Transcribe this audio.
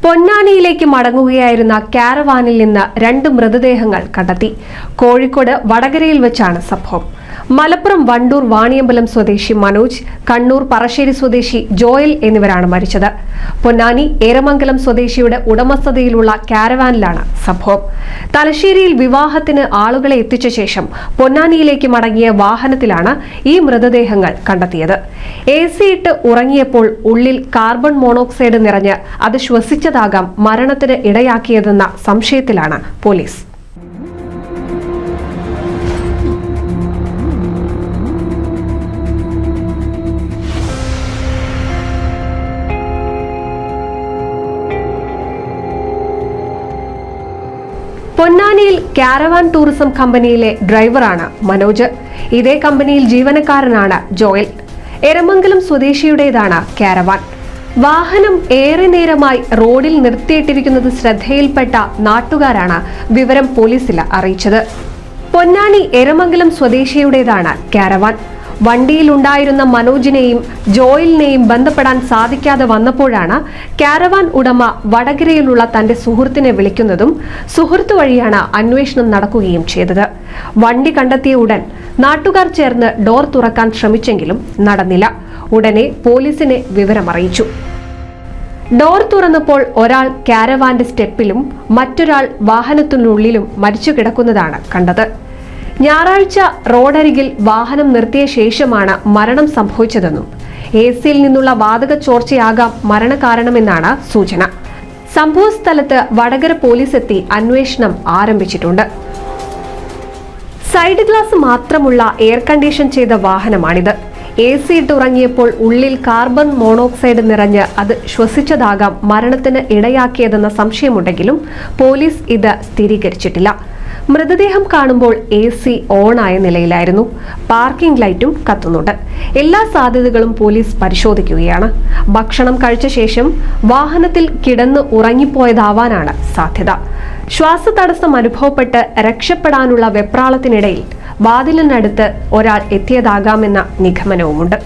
പൊന്നാനിയിലേക്ക് മടങ്ങുകയായിരുന്ന കാരവാനിൽ നിന്ന് 2 മൃതദേഹങ്ങൾ കണ്ടെത്തി. കോഴിക്കോട് വടകരയിൽ വെച്ചാണ് സംഭവം. മലപ്പുറം വണ്ടൂർ വാണിയമ്പലം സ്വദേശി മനോജ്, കണ്ണൂർ പറശ്ശേരി സ്വദേശി ജോയൽ എന്നിവരാണ് മരിച്ചത്. പൊന്നാനി ഏരമംഗലം സ്വദേശിയുടെ ഉടമസ്ഥതയിലുള്ള കാരവാനിലാണ് സംഭവം. തലശ്ശേരിയിൽ വിവാഹത്തിന് ആളുകളെ എത്തിച്ച ശേഷം പൊന്നാനിയിലേക്ക് മടങ്ങിയ വാഹനത്തിലാണ് ഈ മൃതദേഹങ്ങൾ കണ്ടെത്തിയത്. AC ഇട്ട് ഉറങ്ങിയപ്പോൾ ഉള്ളിൽ കാർബൺ മോണോക്സൈഡ് നിറഞ്ഞ് അത് ശ്വസിച്ചതാകാം മരണത്തിന് ഇടയാക്കിയതെന്ന സംശയത്തിലാണ് പോലീസ്. പൊന്നാനിയിൽ കാരവാൻ ടൂറിസം കമ്പനിയിലെ ഡ്രൈവറാണ് മനോജ്. ഇതേ കമ്പനിയിൽ ജീവനക്കാരനാണ് ജോയൽ. എരമംഗലം സ്വദേശിയുടേതാണ് കാരവാൻ. വാഹനം ഏറെ നേരമായി റോഡിൽ നിർത്തിയിട്ടിരിക്കുന്നത് ശ്രദ്ധയിൽപ്പെട്ട നാട്ടുകാരാണ് വിവരം പോലീസിൽ അറിയിച്ചത്. പൊന്നാനി എരമംഗലം സ്വദേശിയുടേതാണ് കാരവാൻ. വണ്ടിയിലുണ്ടായിരുന്ന മനോജിനെയും ജോയലിനെയും ബന്ധപ്പെടാൻ സാധിക്കാതെ വന്നപ്പോഴാണ് കാരവാൻ ഉടമ വടകരയിലുള്ള തന്റെ സുഹൃത്തിനെ വിളിക്കുന്നതും സുഹൃത്തു വഴിയാണ് അന്വേഷണം നടക്കുകയും ചെയ്തത്. വണ്ടി കണ്ടെത്തിയ ഉടൻ നാട്ടുകാർ ചേർന്ന് ഡോർ തുറക്കാൻ ശ്രമിച്ചെങ്കിലും നടന്നില്ല. ഉടനെ പോലീസിനെ വിവരമറിയിച്ചു. ഡോർ തുറന്നപ്പോൾ ഒരാൾ കാരവാന്റെ സ്റ്റെപ്പിലും മറ്റൊരാൾ വാഹനത്തിനുള്ളിലും മരിച്ചു കിടക്കുന്നതാണ് കണ്ടത്. ഞായറാഴ്ച റോഡരികിൽ വാഹനം നിർത്തിയ ശേഷമാണ് മരണം സംഭവിച്ചതെന്നും AC-യിൽ നിന്നുള്ള വാതക ചോർച്ചയാകാം മരണകാരണമെന്നാണ് സൂചന. സംഭവസ്ഥലത്ത് വടകര പോലീസ് എത്തി അന്വേഷണം ആരംഭിച്ചിട്ടുണ്ട്. സൈഡ് ഗ്ലാസ് മാത്രമുള്ള എയർ കണ്ടീഷൻ ചെയ്ത വാഹനമാണിത്. AC ഇട്ട് ഉറങ്ങിയപ്പോൾ ഉള്ളിൽ കാർബൺ മോണോക്സൈഡ് നിറഞ്ഞ് അത് ശ്വസിച്ചതാകാം മരണത്തിന് ഇടയാക്കിയതെന്ന സംശയമുണ്ടെങ്കിലും പോലീസ് ഇത് സ്ഥിരീകരിച്ചിട്ടില്ല. മൃതദേഹം കാണുമ്പോൾ AC ഓണായ നിലയിലായിരുന്നു. പാർക്കിംഗ് ലൈറ്റും കത്തുന്നുണ്ട്. എല്ലാ സാധ്യതകളും പോലീസ് പരിശോധിക്കുകയാണ്. ഭക്ഷണം കഴിച്ച ശേഷം വാഹനത്തിൽ കിടന്ന് ഉറങ്ങിപ്പോയതാവാനാണ് സാധ്യത. ശ്വാസതടസ്സം അനുഭവപ്പെട്ട് രക്ഷപ്പെടാനുള്ള വെപ്രാളത്തിനിടയിൽ വാതിലിനടുത്ത് ഒരാൾ എത്തിയതാകാമെന്ന നിഗമനവുമുണ്ട്.